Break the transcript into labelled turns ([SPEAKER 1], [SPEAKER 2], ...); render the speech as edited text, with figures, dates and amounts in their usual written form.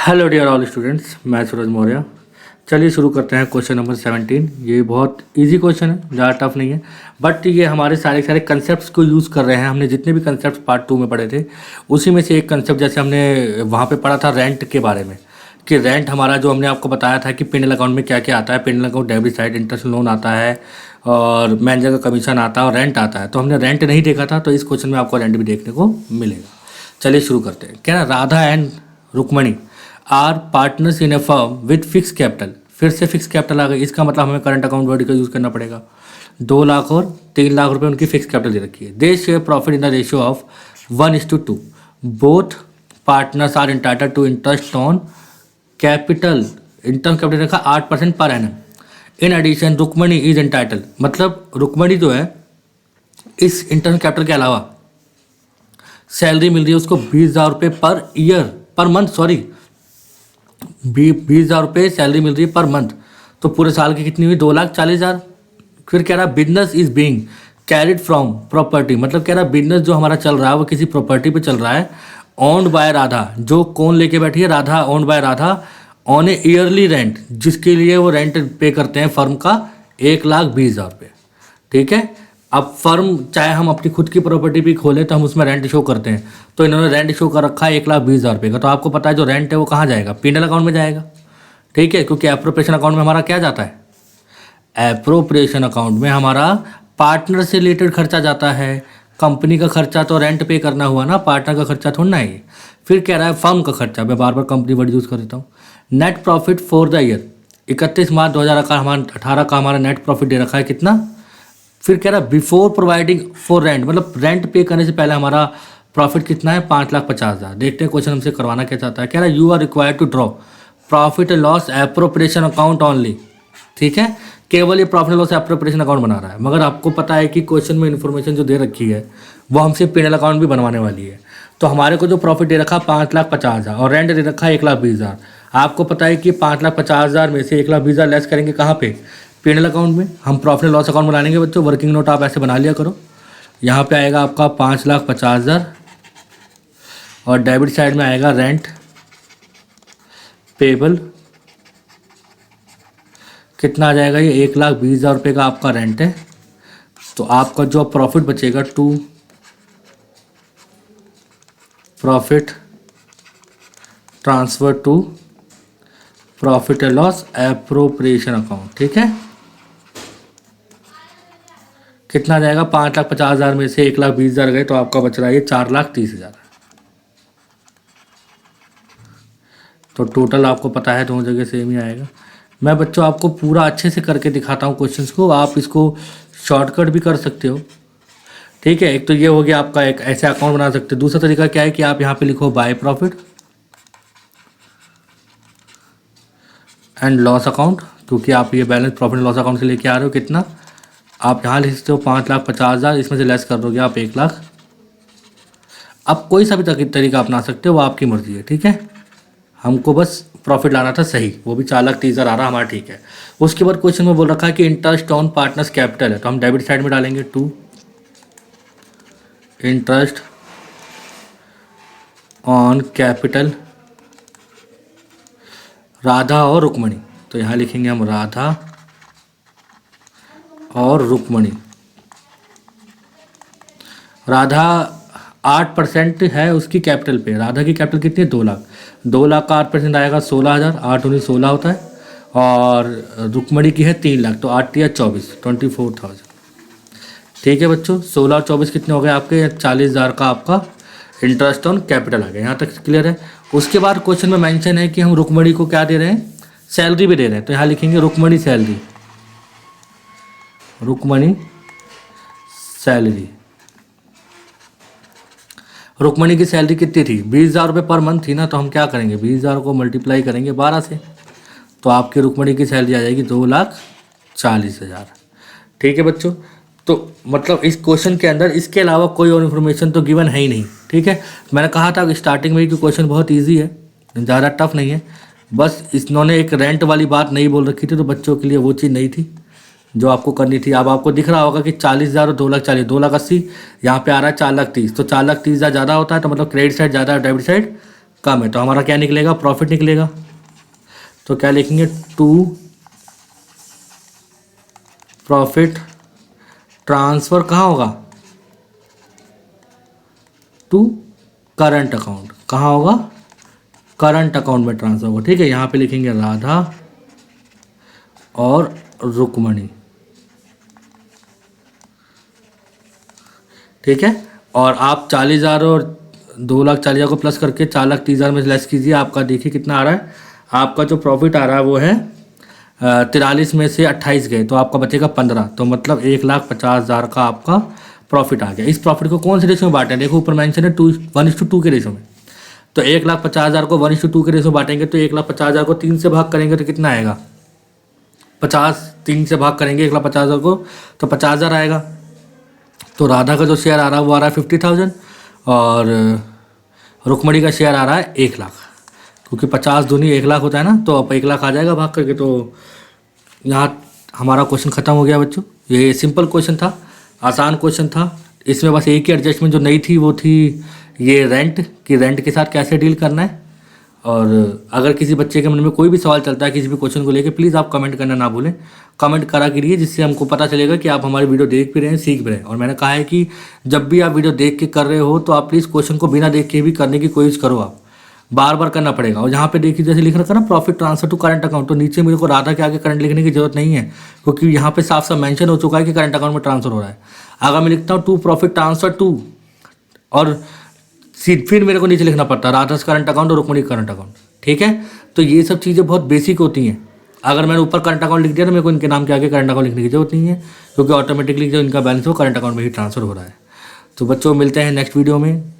[SPEAKER 1] Hello dear all students, मैं सूरज मौर्य। चलिए शुरू करते हैं क्वेश्चन नंबर 17। ये बहुत इजी क्वेश्चन है, ज़्यादा टफ नहीं है, बट ये हमारे सारे कंसेप्ट्स को यूज़ कर रहे हैं। हमने जितने भी कंसेप्ट पार्ट 2 में पढ़े थे उसी में से एक कंसेप्ट, जैसे हमने वहाँ पे पढ़ा था रेंट के बारे में, कि रेंट हमारा जो हमने आपको बताया था कि पिनल अकाउंट में क्या क्या आता है। Penal account debit side, interest loan आता है और मैनेजर का कमीशन आता है और रेंट आता है। तो हमने रेंट नहीं देखा था, तो इस क्वेश्चन में आपको रेंट भी देखने को मिलेगा। चलिए शुरू करते हैं। क्या Radha and Rukmani are partners in a firm with fix capital. फिर से फिक्स कैपिटल आ गई, इसका मतलब हमें करंट अकाउंट वर्ड का यूज़ करना पड़ेगा। 2 लाख और 3 लाख रुपए उनकी फिक्स कैपिटल दे रखी है। They share profit in the ratio of 1:2। Both partners are entitled to interest on capital. इंटर्म कैपिटल रखा 8% per annum. In addition Rukmani is entitled, मतलब रुक्मणी जो है इस इंटर्म कैपिटल के अलावा सैलरी मिल रही है उसको 20,000 रुपये per year, per month, sorry 20,000 रुपये सैलरी मिल रही है पर मंथ। तो पूरे साल की कितनी हुई? 2,40,000। फिर कह रहा business is being carried from property, मतलब कह रहा बिजनेस जो हमारा चल रहा है वो किसी प्रॉपर्टी पे चल रहा है। ओन्ड बाय राधा, जो कौन लेके बैठी है? Radha. Owned by Radha on A yearly rent, जिसके लिए वो रेंट पे करते हैं फर्म का 1,20,000 रुपये। ठीक है। अब फर्म चाहे हम अपनी खुद की प्रॉपर्टी भी खोलें तो हम उसमें रेंट शो करते हैं, तो इन्होंने रेंट शो कर रखा है 1,20,000 रुपये का। तो आपको पता है जो रेंट है वो कहाँ जाएगा? पीनल अकाउंट में जाएगा। ठीक है, क्योंकि एप्रोप्रिएशन अकाउंट में हमारा क्या जाता है? एप्रोप्रिएशन अकाउंट में हमारा पार्टनर से रिलेटेड खर्चा जाता है। कंपनी का खर्चा तो रेंट पे करना हुआ ना, पार्टनर का खर्चा थोड़ा ना है। फिर कह रहा है फर्म का खर्चा, मैं बार बार कंपनी वर्ड यूज़ कर देता हूँ। Net profit for the year 31 मार्च 2018 का हमारा नेट प्रॉफिट दे रखा है कितना? फिर कह रहा बिफोर प्रोवाइडिंग फॉर रेंट, मतलब रेंट पे करने से पहले हमारा प्रॉफिट कितना है? 5,50,000। देखते हैं क्वेश्चन हमसे करवाना क्या चाहता है। कह रहा you are required to draw profit and loss appropriation account only. ठीक है, केवल ये profit and loss appropriation account बना रहा है, मगर आपको पता है कि क्वेश्चन में इन्फॉर्मेशन जो दे रखी है वो हमसे पीनल अकाउंट भी बनवाने वाली है। तो हमारे को जो प्रॉफिट दे रखा 5,50,000 और रेंट दे रखा है 1,20,000। आपको पता है कि 5,50,000 में से 1,20,000 लेस करेंगे कहाँ पे? पीनल अकाउंट में। हम प्रॉफिट एंड लॉस अकाउंट बना लेंगे बच्चों, वर्किंग नोट आप ऐसे बना लिया करो। यहाँ पे आएगा आपका 5,50,000 और डेबिट साइड में आएगा रेंट पेबल। कितना आ जाएगा ये? 1,20,000 रुपये का आपका रेंट है। तो आपका जो प्रॉफिट बचेगा to profit transfer to profit and loss appropriation account. ठीक है, कितना आ जाएगा? 5,50,000 में से 1,20,000 गए तो आपका बच रहा है ये 4,30,000। तो टोटल आपको पता है दोनों जगह सेम ही आएगा। मैं बच्चों आपको पूरा अच्छे से करके दिखाता हूँ क्वेश्चंस को, आप इसको शॉर्टकट भी कर सकते हो। ठीक है, एक तो ये हो गया आपका, एक ऐसे अकाउंट बना सकते हो। दूसरा तरीका क्या है कि आप यहाँ पे लिखो by profit and loss account, क्योंकि आप ये balance profit and loss account से लेके आ रहे हो। कितना आप यहाँ लिख सकते हो? 5,50,000, इसमें से लेस कर दोगे आप 1,00,000। अब कोई सा भी तरीका अपना सकते हो, वो आपकी मर्जी है। ठीक है, हमको बस प्रॉफिट लाना था सही, वो भी 4,30,000 आ रहा हमारा। ठीक है, उसके बाद क्वेश्चन में बोल रखा है कि इंटरेस्ट ऑन पार्टनर्स कैपिटल है, तो हम डेबिट साइड में डालेंगे to interest on capital Radha और रुक्मणी। तो यहाँ लिखेंगे हम राधा और रुक्मणी। राधा 8% है उसकी कैपिटल पे। राधा की कैपिटल कितनी है? 2,00,000। 2,00,000 का 8% आएगा 16,000, 8×19 16 होता है। और रुक्मणी की है 3,00,000, तो 8×3 = 24, 24,000। ठीक है बच्चों, 16 और 24 कितने हो गए आपके? 40,000 का आपका इंटरेस्ट ऑन कैपिटल आ गया। यहाँ तक क्लियर है। उसके बाद क्वेश्चन में मेंशन है कि हम रुक्मणी को क्या दे रहे हैं? सैलरी भी दे रहे हैं। तो यहाँ लिखेंगे रुक्मणी सैलरी, रुक्मणी सैलरी। रुक्मणी की सैलरी कितनी थी? 20,000 रुपये पर मंथ थी ना, तो हम क्या करेंगे? 20,000 को मल्टीप्लाई करेंगे 12 से, तो आपकी रुक्मणी की सैलरी आ जाएगी 2,40,000। ठीक है बच्चों, तो मतलब इस क्वेश्चन के अंदर इसके अलावा कोई और इन्फॉर्मेशन तो गिवन है ही नहीं। ठीक है, मैंने कहा था स्टार्टिंग में ही कि क्वेश्चन बहुत ईजी है, ज़्यादा टफ नहीं है। बस इन्होंने एक रेंट वाली बात नहीं बोल रखी थी, तो बच्चों के लिए वो चीज़ नहीं थी जो आपको करनी थी। अब आपको दिख रहा होगा कि 40,000 और 2,40,000, 2,80,000 यहाँ पे आ रहा है 4,30,000। तो 4,30,000 ज़्यादा होता है, तो मतलब क्रेडिट साइड ज़्यादा है, डेबिट साइड कम है, तो हमारा क्या निकलेगा, प्रॉफिट निकलेगा। तो क्या लिखेंगे, टू प्रॉफिट ट्रांसफ़र कहाँ होगा, टू करंट अकाउंट। कहाँ होगा, करंट अकाउंट में ट्रांसफ़र होगा। ठीक है, यहाँ पे लिखेंगे राधा और रुक्मणी। ठीक है, और आप 40,000 और 2,40,000 को प्लस करके 4,30,000 में लेस कीजिए, आपका देखिए कितना आ रहा है। आपका जो प्रॉफिट आ रहा है वो है 43 में से 28 गए, तो आपका बचेगा 15, तो मतलब 1,50,000 का आपका प्रॉफिट आ गया। इस प्रॉफिट को कौन से रेशो में बांटें, देखो ऊपर मेंशन है 1:2 के रेशो में। तो 1,50,000 को 1:2 के रेशो बांटेंगे, तो 1,50,000 को 3 से भाग करेंगे तो कितना आएगा, 50। 3 से भाग करेंगे 1,50,000 को तो 50,000 आएगा। तो राधा का जो शेयर आ रहा है वो आ रहा है 50,000 और रुक्मणी का शेयर आ रहा है 1,00,000, क्योंकि 50 दूनी 1,00,000 होता है ना, तो अब 1,00,000 आ जाएगा भाग करके। तो यहाँ हमारा क्वेश्चन ख़त्म हो गया बच्चों। ये सिंपल क्वेश्चन था, आसान क्वेश्चन था। इसमें बस एक ही एडजस्टमेंट जो नई थी वो थी ये रेंट, कि रेंट के साथ कैसे डील करना है। और अगर किसी बच्चे के मन में कोई भी सवाल चलता है किसी भी क्वेश्चन को लेकर, प्लीज़ आप कमेंट करना ना भूलें। कमेंट करा करिए, जिससे हमको पता चलेगा कि आप हमारी वीडियो देख भी रहे हैं, सीख भी रहे हैं। और मैंने कहा है कि जब भी आप वीडियो देख के कर रहे हो तो आप प्लीज़ क्वेश्चन को बिना देख के भी करने की कोशिश करो, आप बार बार करना पड़ेगा। और यहाँ पे देखिए जैसे लिख रखा ना profit transfer to current account, तो नीचे मेरे को राधा के आगे करंट लिखने की जरूरत नहीं है, क्योंकि यहाँ पे साफ साफ मेंशन हो चुका है कि करंट अकाउंट में ट्रांसफर हो रहा है। अगर मैं लिखता हूँ टू प्रॉफिट ट्रांसफर टू, और फिर मेरे को नीचे लिखना पड़ता है राधा करंट अकाउंट और रुक्मणी करंट अकाउंट। ठीक है, तो ये सब चीज़ें बहुत बेसिक होती हैं। अगर मैंने ऊपर करंट अकाउंट लिख दिया तो मेरे को इनके नाम के आगे करंट अकाउंट लिखने की जरूरत नहीं है, क्योंकि ऑटोमेटिकली जो इनका बैलेंस हो करंट अकाउंट में ही ट्रांसफर हो रहा है। तो बच्चों मिलते हैं नेक्स्ट वीडियो में।